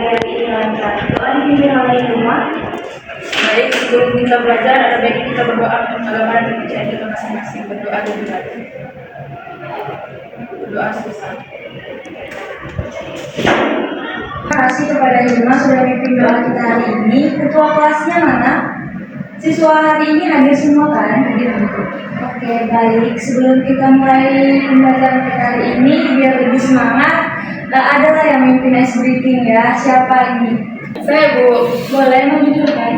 pagi ini lancar. Doa dipimpin oleh rumah. Baik, sebelum kita belajar, ada baiknya kita berdoa agar dan kepercayaan kita masing-masing. Berdoa dan belajar. Berdoa selesai. Terima kasih kepada Hilma sudah memimpin doa kita hari ini. Ketua kelasnya mana? Siswa hari ini hadir semua kan? Hadir. Oke, baik. Sebelum kita mulai pembelajaran kita hari ini, biar lebih semangat, adalah yang memimpin ice breathing ya. Siapa ini? Saya, Bu. Boleh menunjukkan?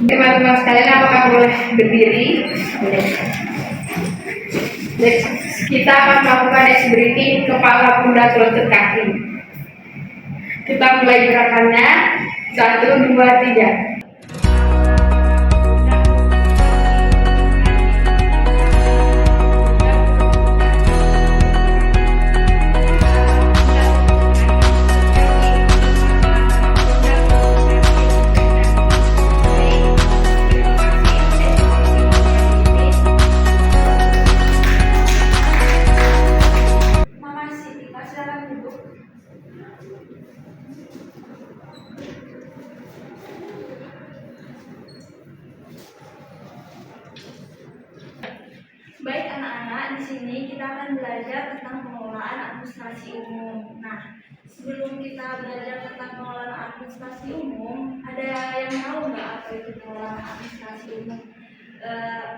Teman-teman sekalian, apakah boleh berdiri? Boleh. Kita akan melakukan ice breathing kepala, pundak, lutut, kaki. Kita mulai gerakannya. 1, 2, 3. Baik anak-anak, di sini kita akan belajar tentang pengelolaan administrasi umum. Nah, sebelum kita belajar tentang pengelolaan administrasi umum, ada yang tahu nggak apa itu pengelolaan administrasi umum?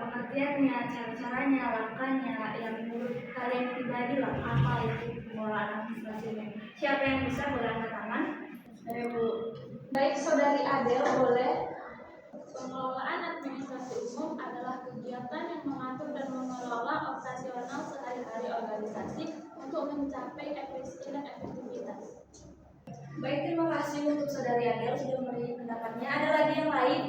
Pengertiannya, cara-caranya, langkahnya, yang menurut kalian pribadi lah, apa itu pengelolaan administrasi umum? Siapa yang bisa boleh angkat tangan? Saya, Bu. Baik, Saudari Adel, boleh. Pengelolaan administrasi umum adalah kegiatan yang mengatur dan mengelola operasional sehari-hari organisasi untuk mencapai efisiensi dan efektivitas. Baik, terima kasih untuk Saudari Adel sudah memberi pendapatnya. Ada lagi yang lain?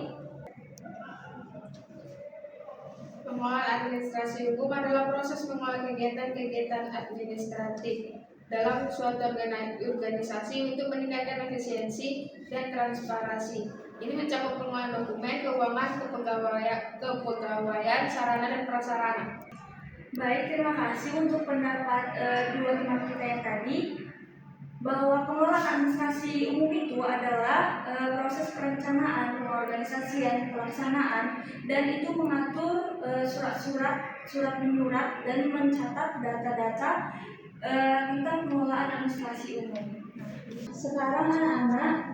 Pengelolaan administrasi hukum adalah proses mengolah kegiatan-kegiatan administratif dalam suatu organisasi untuk meningkatkan efisiensi dan transparansi. Ini mencakup pengelolaan dokumen, keuangan, kepegawaian, sarana dan prasarana. Baik, terima kasih untuk pendapat dua teman kita yang tadi, bahwa pengelolaan administrasi umum itu adalah proses perencanaan, pengorganisasian, pelaksanaan, dan itu mengatur surat menyurat dan mencatat data-data tentang pengelolaan administrasi umum. Sekarang anak-anak,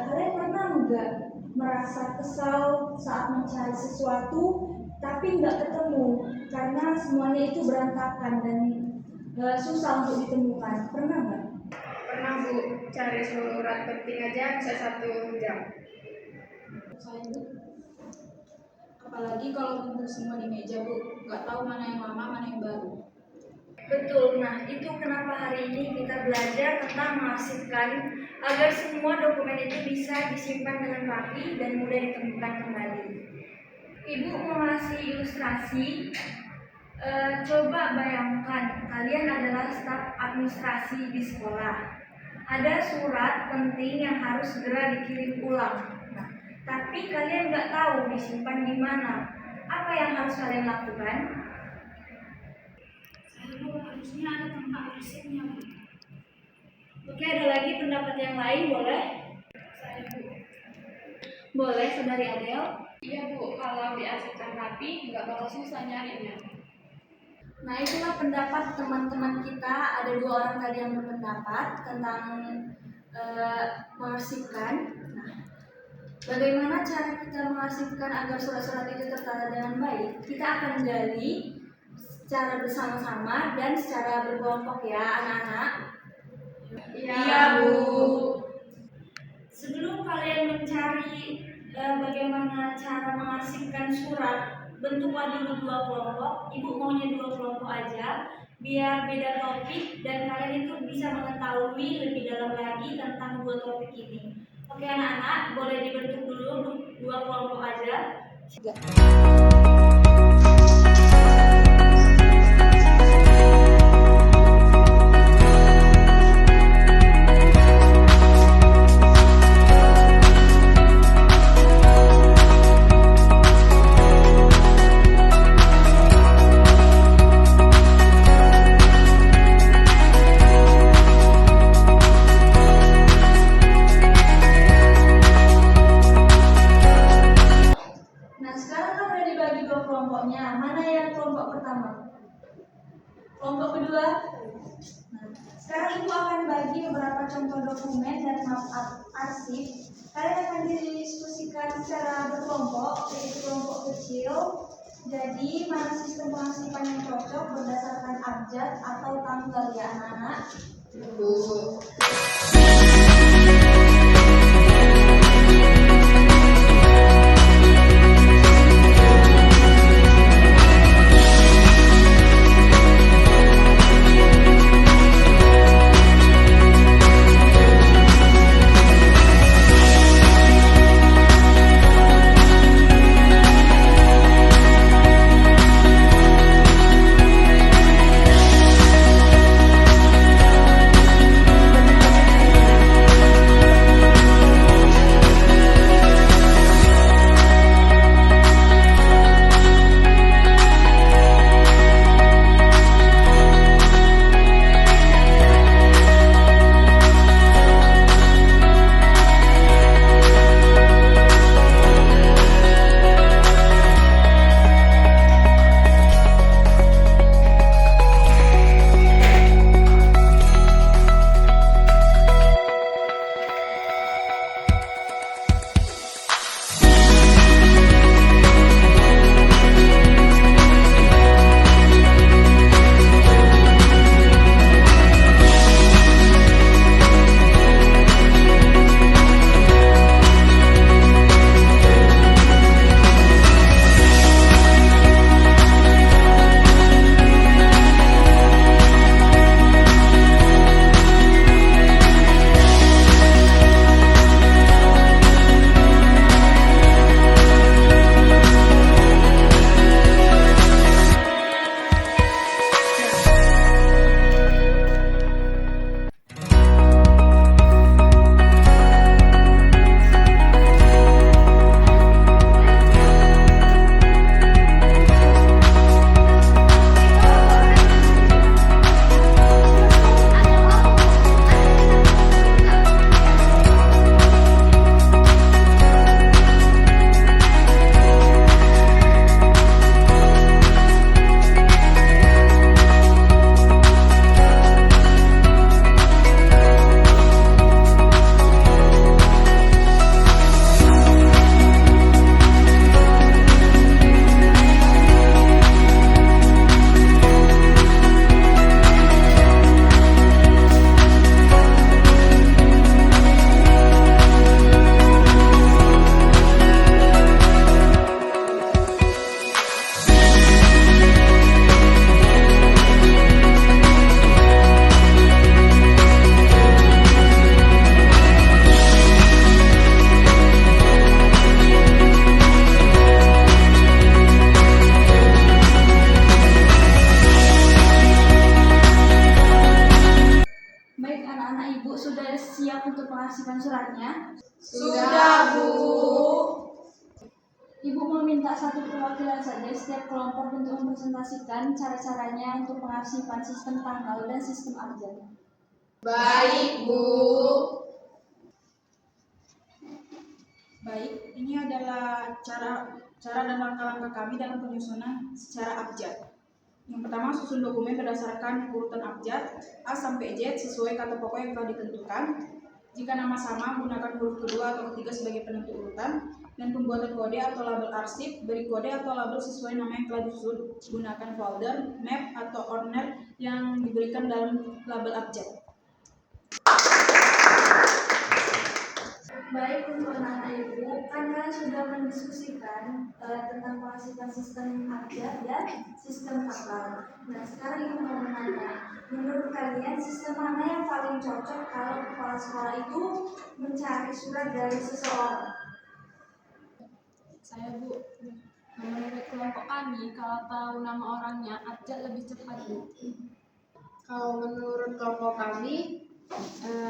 kalian pernah nggak merasa kesal saat mencari sesuatu tapi nggak ketemu karena semuanya itu berantakan dan susah untuk ditemukan? Pernah nggak? Pernah, Bu. Cari surat penting aja bisa 1 jam. Saya, Bu. Apalagi kalau kumpul semua di meja, Bu. Nggak tahu mana yang lama, mana yang baru. Betul, nah itu kenapa hari ini kita belajar tentang mengarsipkan agar semua dokumen itu bisa disimpan dengan rapi dan mudah ditemukan kembali. Ibu mau ngasih ilustrasi, coba bayangkan kalian adalah staf administrasi di sekolah. Ada surat penting yang harus segera dikirim ulang, tapi kalian nggak tahu disimpan di mana. Apa yang harus kalian lakukan? Harusnya ada tempat arsipnya, Bu. Oke, ada lagi pendapat yang lain, boleh? Saya, Bu. Boleh, Saudari Adel? Iya, Bu. Kalau diarsipkan rapi, nggak bakal susah nyarinya. Nah, itulah pendapat teman-teman kita. Ada 2 orang tadi yang berpendapat tentang mengarsipkan. Nah, bagaimana cara kita mengarsipkan agar surat-surat itu tertata dengan baik? Kita akan gali secara bersama-sama dan secara berkelompok ya anak-anak. Iya, Bu. Sebelum kalian mencari bagaimana cara mengarsipkan surat, bentuklah dulu 2 kelompok. Ibu maunya 2 kelompok aja biar beda topik dan kalian itu bisa mengetahui lebih dalam lagi tentang 2 topik ini. Oke anak-anak, boleh dibentuk dulu 2 kelompok aja. kelompoknya. Mana yang kelompok pertama? Kelompok kedua? Nah, sekarang Ibu akan bagi beberapa contoh dokumen dan map arsip. Kalian akan didiskusikan secara berkelompok, yaitu kelompok kecil. Jadi, mana sistem pengarsipan yang cocok berdasarkan abjad atau tanggal ya anak-anak? Bu. mengarsipkan suratnya? Sudah, Bu. Ibu meminta satu perwakilan saja setiap kelompok untuk mempresentasikan cara-caranya untuk pengarsipan sistem tanggal dan sistem abjad. Baik, Bu. Baik, ini adalah cara dan langkah-langkah kami dalam penyusunan secara abjad. Yang pertama, susun dokumen berdasarkan urutan abjad A sampai Z sesuai kata pokok yang telah ditentukan. Jika nama sama, gunakan huruf kedua atau ketiga sebagai penentu urutan. Dan pembuatan kode atau label arsip, beri kode atau label sesuai nama yang telah disusun. Gunakan folder, map, atau ordner yang diberikan dalam label abjad. Baik, untuk anak-anak ibu, kan kalian sudah mendiskusikan tentang pengarsipan sistem abjad dan sistem tanggal. Nah, sekarang ibu mau menanya, menurut kalian sistem mana yang paling cocok kalau kepala sekolah itu mencari surat dari seseorang? Saya, Bu. Menurut kelompok kami, kalau tahu nama orangnya, abjad lebih cepat, Bu. Kalau menurut kelompok kami,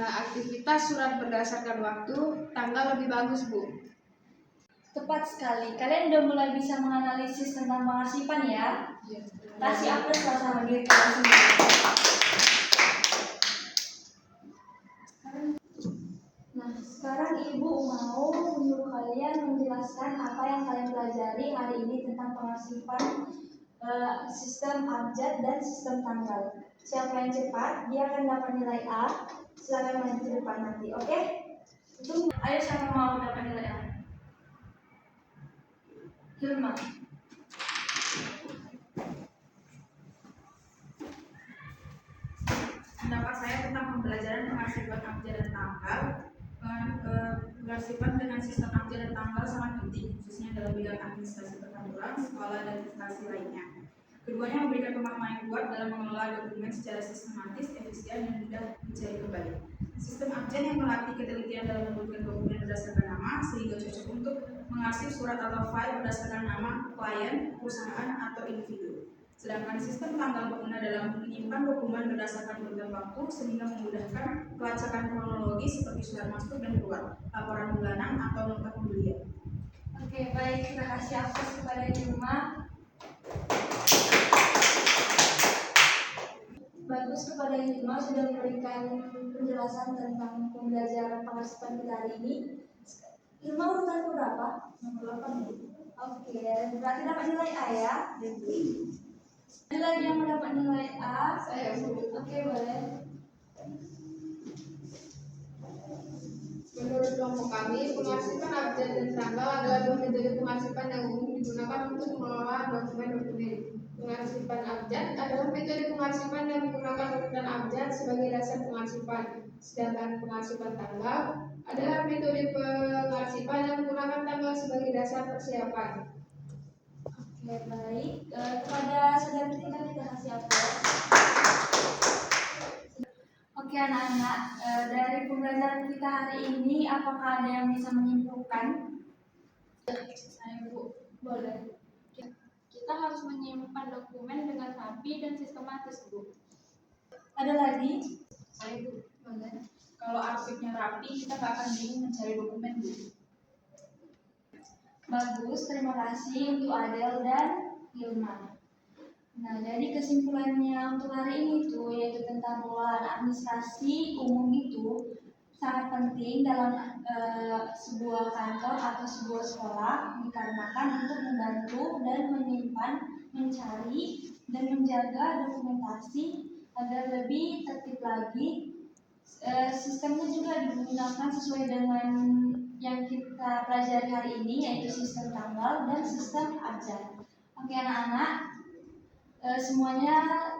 aktivitas surat berdasarkan waktu, tanggal lebih bagus, Bu. Tepat sekali, kalian udah mulai bisa menganalisis tentang pengarsipan ya? Kasih aplaus lah sama diri kalian sendiri. Nah, sekarang ibu mau menyuruh kalian menjelaskan apa yang kalian pelajari pelajari hari ini tentang pengarsipan sistem abjad dan sistem tanggal. Siapa yang cepat, dia akan dapat nilai A. Silakan maju ke depan nanti, oke? Ayo siapa mau dapat nilai A? Hilma. Pendapat saya tentang pembelajaran pengarsipan abjad dan tanggal. Pengarsipan dengan sistem abjad dan tanggal sangat penting, khususnya dalam bidang administrasi perkantoran, sekolah, dan instansi lainnya. Keduanya memberikan pemahaman yang kuat dalam mengelola dokumen secara sistematis, efisien, dan mudah dicari kembali. Sistem abjad yang melatih ketelitian dalam membuat dokumen berdasarkan nama, sehingga cocok untuk mengarsip surat atau file berdasarkan nama klien, perusahaan, atau individu. Sedangkan sistem tanggal berguna dalam menyimpan dokumen berdasarkan urutan waktu sehingga memudahkan pelacakan kronologi seperti surat masuk dan keluar, laporan bulanan, atau nota pembelian. Oke, baik. Terima kasih atas kepada Hilma. Bagus kepada Hilma sudah memberikan penjelasan tentang pembelajaran pengarsipan kita hari ini. Hilma urutan berapa? Nomor 8. Oke, berarti dapat nilai A ya? Ada lagi yang mendapat nilai A? Saya, Bu. Oke, boleh. Menurut kelompok kami, pengarsipan abjad dan tanggal adalah dua metode pengarsipan yang umum digunakan untuk mengelola dokumen-dokumen. Pengarsipan abjad adalah metode pengarsipan yang menggunakan urutan abjad sebagai dasar pengarsipan. Sedangkan pengarsipan tanggal adalah metode pengarsipan yang menggunakan tanggal sebagai dasar persiapan. Oke, baik. Kepada saudara kita kasih aplaus. Oke anak-anak, dari pembelajaran kita hari ini, apakah ada yang bisa menyimpulkan? Saya Bu, Boleh. kita harus menyimpan dokumen dengan rapi dan sistematis Bu. Ada lagi? Saya, Bu. Boleh. Kalau arsipnya rapi, kita nggak akan bingung mencari dokumen, Bu. Bagus, terima kasih untuk Adel dan Hilma. Nah, jadi kesimpulannya untuk hari ini tuh yaitu tentang pengelolaan administrasi umum itu sangat penting dalam sebuah kantor atau sebuah sekolah dikarenakan untuk membantu dan menyimpan, mencari dan menjaga dokumentasi agar lebih tertib lagi. Sistemnya juga digunakan sesuai dengan yang kita pelajari hari ini yaitu sistem tanggal dan sistem abjad. Oke anak-anak, semuanya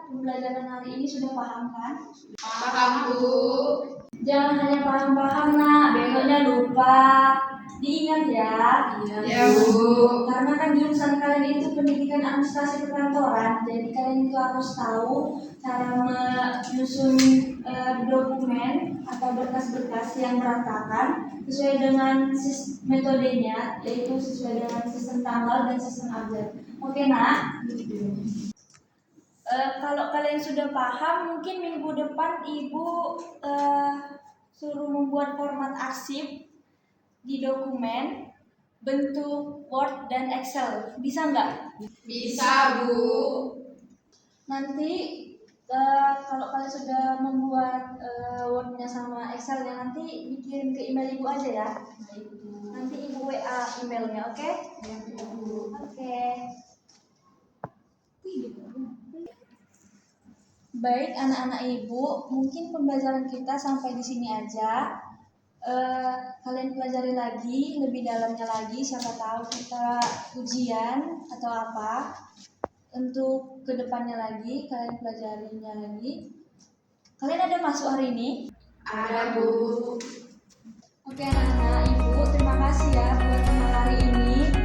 pembelajaran hari ini sudah paham kan? Paham, Bu. Jangan hanya paham-paham nak, besoknya lupa. Diingat ya. Ya, Bu. Karena kan jurusan kalian itu pendidikan administrasi perkantoran, jadi kalian itu harus tahu cara menyusun dokumen atau berkas-berkas yang berantakan sesuai dengan metodenya, yaitu sesuai dengan sistem tanggal dan sistem abjad. Oke nak? Kalau kalian sudah paham, mungkin minggu depan Ibu suruh membuat format arsip di dokumen bentuk Word dan Excel. Bisa nggak? Bisa, Bu. Nanti kalau kalian sudah membuat Word-nya sama Excel-nya, nanti dikirim ke email Ibu aja ya. Nanti Ibu WA emailnya, oke? Oke. Baik anak-anak Ibu, mungkin pembelajaran kita sampai di sini aja. Kalian pelajari lagi, lebih dalamnya lagi, siapa tahu kita ujian atau apa. Untuk kedepannya lagi, kalian pelajarinya lagi. Kalian ada masuk hari ini? Ada, Bu. Oke anak-anak Ibu, terima kasih ya buat tema hari ini.